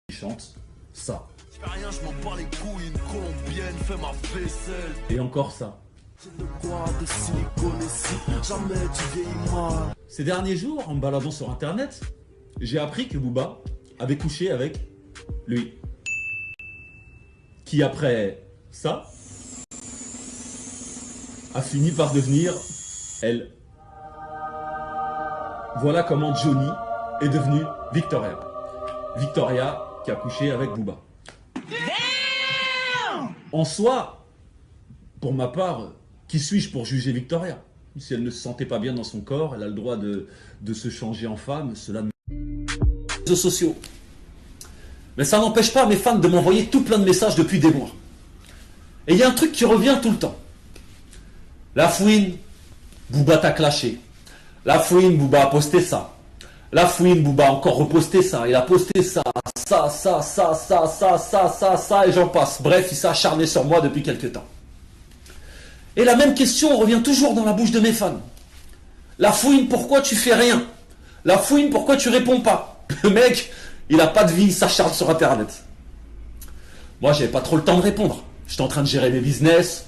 Il chante ça. Je fais rien, je m'en bats les couilles, une colombienne fait ma vaisselle. Et encore ça. J'ai de quoi de silicone ici, jamais tu vieillis mal. Ces derniers jours, en me baladant sur internet, j'ai appris que Booba avait couché avec lui. Qui après ça a fini par devenir elle. Voilà comment Johnny est devenu Victoria. Victoria qui a couché avec Booba. En soi, pour ma part, qui suis-je pour juger Victoria? Si elle ne se sentait pas bien dans son corps, elle a le droit de se changer en femme, cela ne... Réseaux sociaux. Mais ça n'empêche pas mes fans de m'envoyer tout plein de messages depuis des mois. Et il y a un truc qui revient tout le temps. La fouine, Booba t'a clashé. La fouine, Booba a posté ça. La fouine, Booba a encore reposté ça. Il a posté ça, et j'en passe. Bref, il s'est acharné sur moi depuis quelques temps. Et la même question revient toujours dans la bouche de mes fans. La fouine, pourquoi tu fais rien? La fouine, pourquoi tu réponds pas? Le mec, il a pas de vie, il s'acharne sur internet. Moi, j'avais pas trop le temps de répondre. J'étais en train de gérer mes business,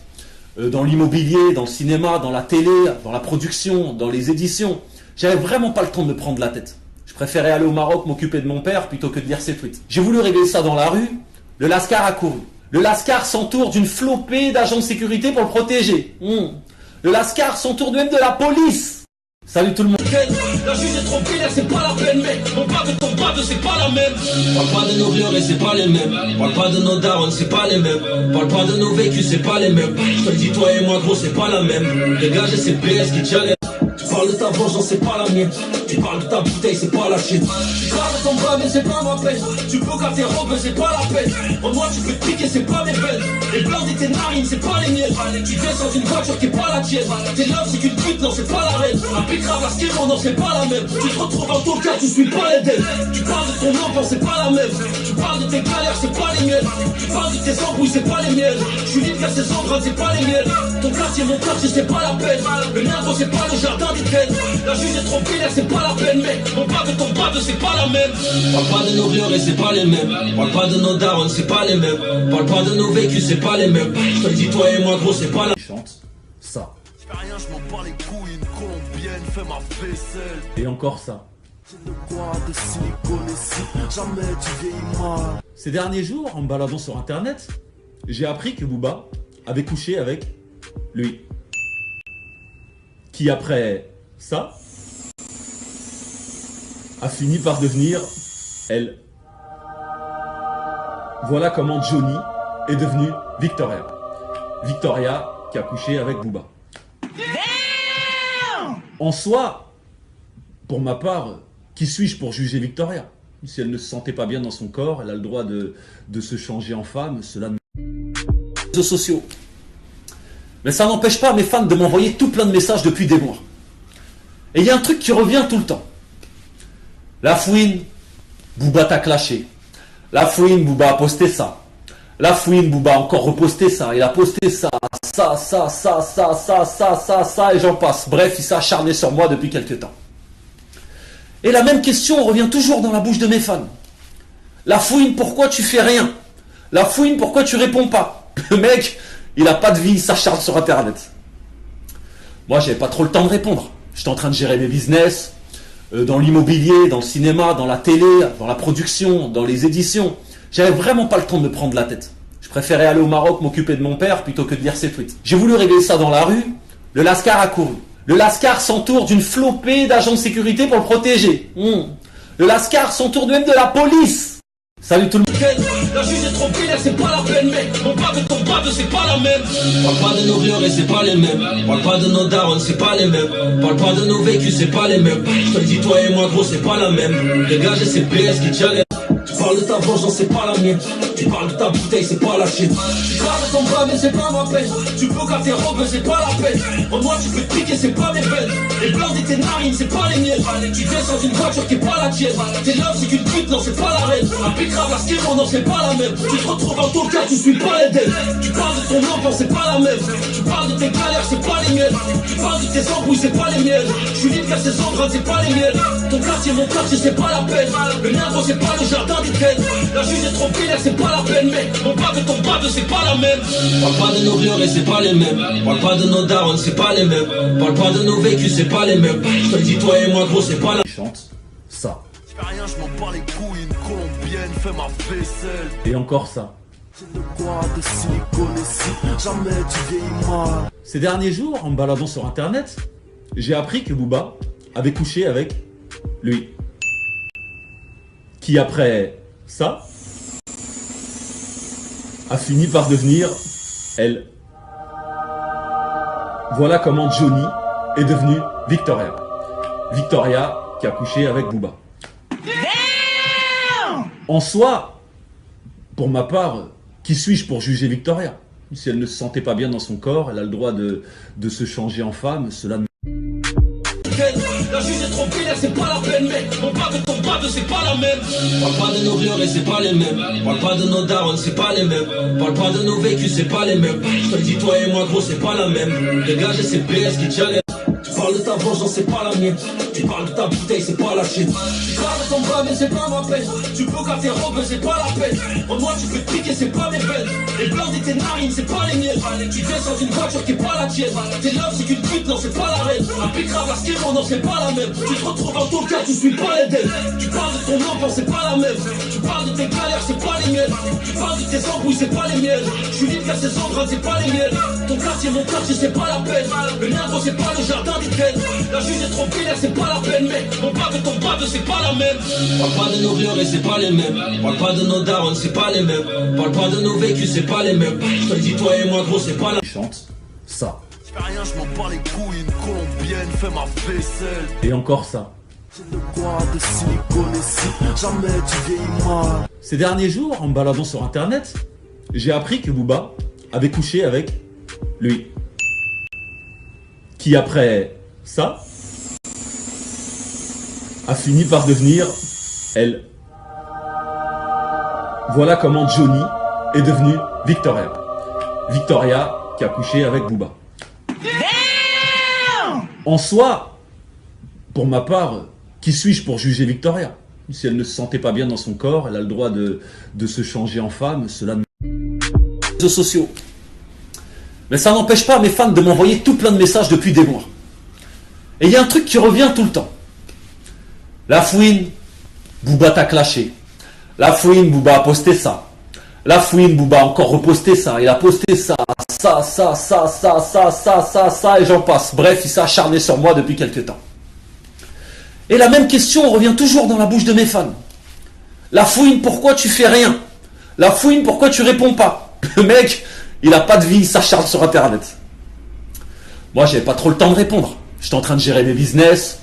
dans l'immobilier, dans le cinéma, dans la télé, dans la production, dans les éditions. J'avais vraiment pas le temps de me prendre la tête. Je préférais aller au Maroc m'occuper de mon père plutôt que de lire ses tweets. J'ai voulu régler ça dans la rue, le Lascar a couru. Le Lascar s'entoure d'une flopée d'agents de sécurité pour le protéger. Le Lascar s'entoure même de la police. Salut tout le monde. La juge est trop pire, c'est pas la peine, mec. On parle de ton bade, c'est pas la même. Parle pas de nos vieux et c'est pas les mêmes. Parle pas de nos darons, c'est pas les mêmes. Parle pas de nos vécus, c'est pas les mêmes. Je te le dis, toi et moi, gros, c'est pas la même. Dégage, c'est PS qui tient les... Tu parles de ta vengeance, c'est pas la mienne. Tu parles de ta bouteille, c'est pas la chienne. Tu parles de ton bras, mais c'est pas ma peine. Tu peux qu'à tes robes, c'est pas la peine. En moi, tu peux te piquer, c'est pas mes peines. Les blancs de tes narines, c'est pas les miennes. Tu viens sans une voiture qui est pas la tienne. Tes love, c'est qu'une pute, non, c'est pas la reine. La pique grave, la style, non, c'est pas la même. Tu te retrouves en tout cas, tu suis pas les dettes. Tu parles de ton enfant, c'est pas la même. Tu parles de tes galères, c'est pas les miennes. Tu parles de tes embrouilles, c'est pas les miennes. Je suis libre, ces empreintes, c'est pas les miennes. Ton quartier, mon quartier, c'est pas la peine. Le mien, gros, c'est pas le jardin d'Éden. La juge est trop pire, c'est pas la peine, mec. On parle de ton bade, c'est pas la même. Parle pas de nos vieux et c'est pas les mêmes. Parle pas de nos darons, c'est pas les mêmes. Parle pas de nos vécus, c'est pas les mêmes. Je te le dis, toi et moi, gros, c'est pas la... Il chante ça. Je fais rien, je m'en bats les couilles, une colombienne fait ma vaisselle. Et encore ça. J'ai de quoi de silicone ici, jamais tu vieillis mal. Ces derniers jours, en me baladant sur internet, j'ai appris que Booba avait couché avec lui. Qui après ça a fini par devenir elle. Voilà comment Johnny est devenu Victoria. Victoria qui a couché avec Booba. En soi, pour ma part, qui suis-je pour juger Victoria? Si elle ne se sentait pas bien dans son corps, elle a le droit de se changer en femme, cela ne... Réseaux sociaux. Mais ça n'empêche pas mes fans de m'envoyer tout plein de messages depuis des mois. Et il y a un truc qui revient tout le temps. La fouine, Booba t'a clashé. La fouine, Booba a posté ça. La fouine, Booba a encore reposté ça. Il a posté ça, et j'en passe. Bref, il s'est acharné sur moi depuis quelques temps. Et la même question revient toujours dans la bouche de mes fans. La fouine, pourquoi tu fais rien? La fouine, pourquoi tu réponds pas? Le mec, il a pas de vie, il s'acharne sur internet. Moi, j'avais pas trop le temps de répondre. J'étais en train de gérer mes business, dans l'immobilier, dans le cinéma, dans la télé, dans la production, dans les éditions. J'avais vraiment pas le temps de me prendre la tête. Je préférais aller au Maroc m'occuper de mon père plutôt que de lire ses tweets. J'ai voulu régler ça dans la rue, le Lascar a couru. Le Lascar s'entoure d'une flopée d'agents de sécurité pour le protéger. Le Lascar s'entoure même de la police. Salut tout le monde. La juge est trop pire, c'est pas la peine, mec. On parle de ton bade, c'est pas la même. Parle pas de nos vieux et c'est pas les mêmes. Parle pas de nos darons, c'est pas les mêmes. Parle pas de nos vécus, c'est pas les mêmes. Je te le dis, toi et moi, gros, c'est pas la même. Dégage, c'est PS qui tient les... Tu parles de ta vengeance, c'est pas la mienne. Tu parles de ta bouteille, c'est pas la chienne. Tu parles de ton bras, mais c'est pas ma peine. Tu peux qu'à tes robes, c'est pas la peine. En moi, tu peux te piquer, c'est pas mes peines. Les blancs de tes narines, c'est pas les miennes. Tu viens sans une voiture qui est pas la tienne. Tes love, c'est qu'une pute, non, c'est pas la reine. La pique grave, la style, non, c'est pas la même. Tu te retrouves en tout cas, tu suis pas les dettes. Tu parles de ton enfant, c'est pas la même. Tu parles de tes galères, c'est pas les miennes. Tu parles de tes embrouilles, c'est pas les miennes. Je suis libre, ces empreintes, c'est pas les miennes. Ton quartier, mon quartier, c'est pas la peine. Le mien, gros, c'est pas le jardin jardin d'Éden. La juge est trop vénère, c'est pas la peine, mec. On parle de ton bade, c'est pas la même. Parle pas de nos vieux et c'est pas les mêmes. Parle pas de nos darons, c'est pas les mêmes. Parle pas de nos vécus, c'est pas les mêmes. Je te le dis, toi et moi, gros, c'est pas la même. Chante ça. J'fais rien, je m'en bats les couilles, une colombienne fait ma vaisselle. Et encore ça. J'ai de quoi de silicone et si jamais tu vieillis mal. Ces derniers jours, en me baladant sur internet, j'ai appris que Booba avait couché avec lui. Qui après ça a fini par devenir elle. Voilà comment Johnny est devenu Victoria. Victoria qui a couché avec Booba. En soi, pour ma part, qui suis-je pour juger Victoria? Si elle ne se sentait pas bien dans son corps, elle a le droit de se changer en femme, cela ne... La juge est trop vénère, c'est pas la peine, mec. On parle de ton bade, c'est pas la même. Parle pas de nos vieux et c'est pas les mêmes. Parle pas de nos darons, c'est pas les mêmes. Parle pas de nos vécus, c'est pas les mêmes. Je te le dis, toi et moi, gros, c'est pas la même. Dégage, c'est PS qui challenge. Tu parles de ta vengeance, c'est pas la mienne. Tu parles de ta bouteille, c'est pas la chienne. Tu parles de ton bras, mais c'est pas ma peine. Tu peux qu'à tes robes, c'est pas la peine. En moi, tu peux te piquer, c'est pas mes peines. Les blancs de tes narines, c'est pas les miennes. Tu descends d'une voiture qui est pas la tienne. Tes love, c'est qu'une pute, non, c'est pas la reine. Un picrave, la skéro, non, c'est pas la même. Tu te retrouves dans ton cas, tu suis pas les dettes. Tu parles de ton enfant, c'est pas la même. Tu parles de tes galères, c'est pas les miennes. Tu parles de tes embrouilles, c'est pas les miennes. Je suis libre car ces empreintes, c'est pas les miennes. Ton quartier, mon quartier, c'est pas la peine. Le mien, gros, c'est pas le jardin d'Éden. La juge est trop vénère, c'est pas la peine, mec. On parle de ton bade, c'est pas la même. Parle pas de nos vieux et c'est pas les mêmes. Parle pas de nos darons, c'est pas les mêmes. Parle pas de nos vécus, c'est pas les mêmes. Je te le dis, toi et moi, gros, c'est pas la même. Chante ça. J'fais rien, je m'en bats les couilles, une colombienne fait ma vaisselle. Et encore ça. J'ai de quoi de silicone et si jamais tu vieillis mal. Ces derniers jours, en me baladant sur internet, j'ai appris que Booba avait couché avec lui. Qui après ça a fini par devenir elle. Voilà comment Johnny est devenu Victoria. Victoria qui a couché avec Booba. En soi, pour ma part, qui suis-je pour juger Victoria? Si elle ne se sentait pas bien dans son corps, elle a le droit de se changer en femme, cela ne... Réseaux sociaux. Mais ça n'empêche pas mes fans de m'envoyer tout plein de messages depuis des mois. Et il y a un truc qui revient tout le temps. La fouine, Booba t'a clashé. La fouine, Booba a posté ça. La fouine, Booba a encore reposté ça. Il a posté ça, et j'en passe. Bref, il s'est acharné sur moi depuis quelques temps. Et la même question revient toujours dans la bouche de mes fans. La fouine, pourquoi tu fais rien? La fouine, pourquoi tu réponds pas? Le mec, il a pas de vie, il s'acharne sur internet. Moi, j'avais pas trop le temps de répondre. J'étais en train de gérer mes business,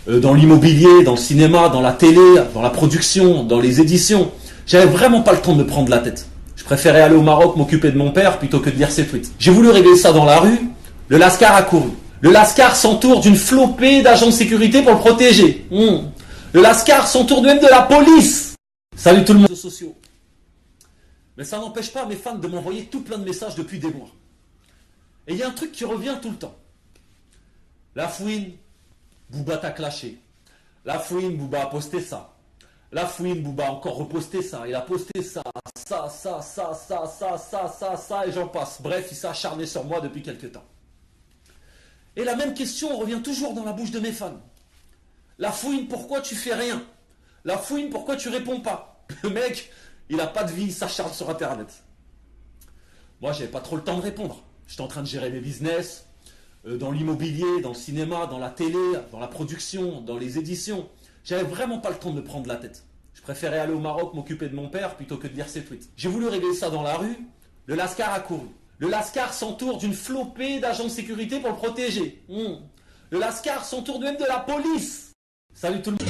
dans l'immobilier, dans le cinéma, dans la télé, dans la production, dans les éditions. J'avais vraiment pas le temps de me prendre la tête. Je préférais aller au Maroc m'occuper de mon père plutôt que de lire ses tweets. J'ai voulu régler ça dans la rue, le Lascar a couru. Le Lascar s'entoure d'une flopée d'agents de sécurité pour le protéger. Le Lascar s'entoure même de la police. Salut tout le monde. Sociaux. Mais ça n'empêche pas mes fans de m'envoyer tout plein de messages depuis des mois. Et il y a un truc qui revient tout le temps. La fouine, Booba t'a clashé. La fouine, Booba a posté ça. La fouine, Booba a encore reposté ça. Il a posté ça, et j'en passe. Bref, il s'est acharné sur moi depuis quelques temps. Et la même question revient toujours dans la bouche de mes fans. La fouine, pourquoi tu fais rien? La fouine, pourquoi tu réponds pas? Le mec, il a pas de vie, il s'acharne sur internet. Moi, j'avais pas trop le temps de répondre. J'étais en train de gérer mes business, dans l'immobilier, dans le cinéma, dans la télé, dans la production, dans les éditions. J'avais vraiment pas le temps de me prendre la tête. Je préférais aller au Maroc m'occuper de mon père plutôt que de lire ses tweets. J'ai voulu régler ça dans la rue, le Lascar a couru. Le Lascar s'entoure d'une flopée d'agents de sécurité pour le protéger. Le Lascar s'entoure même de la police. Salut tout le monde.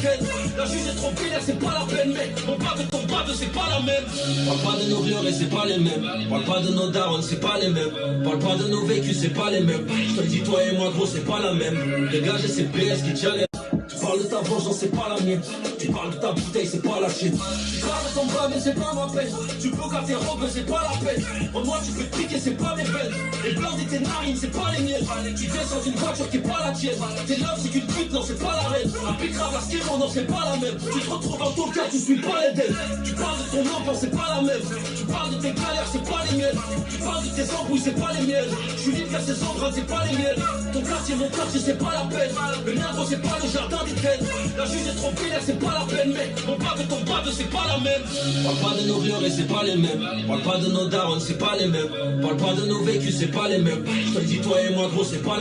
La juge est trop vénère, c'est pas la peine, mec. On parle de ton bade, c'est pas la même. Parle pas de nos vieux et c'est pas les mêmes. Parle pas de nos darons, c'est pas les mêmes. Parle pas de nos vécus, c'est pas les mêmes. Je te le dis, toi et moi, gros, c'est pas la même. Dégage, c'est PS qui challenge. Tu parles de ta vengeance, c'est pas la mienne. Tu parles de ta bouteille, c'est pas la chienne. Tu graves ton bras, mais c'est pas ma peine. Tu peux qu'à tes robes, c'est pas la peine. En moi, tu peux te piquer, c'est pas mes peines. Les blancs de tes narines, c'est pas les miennes. Tu descends une voiture qui est pas la tienne. Tes love, c'est qu'une pute, non, c'est pas la reine. La pique grave, la skin, non, c'est pas la même. Tu te retrouves dans ton cas, tu suis pas les dettes. Tu parles de ton enfant, c'est pas la même. Tu parles de tes galères, c'est pas les miennes. Tu parles de tes embrouilles, c'est pas les miennes. Je suis libre, ces empreintes, c'est pas les miennes. Ton quartier, mon quartier, c'est pas la peine. Le mien, gros, c'est pas le jardin d'Éden. La juge est trop pénère, c'est pas la peine, mec. Mon bave et ton bave, c'est pas la même. Parle pas de nos vieux et c'est pas les mêmes. Parle pas de nos darons, c'est pas les mêmes. Parle pas de nos vécus, c'est pas les mêmes. Je te le dis, toi et moi, gros, c'est pas la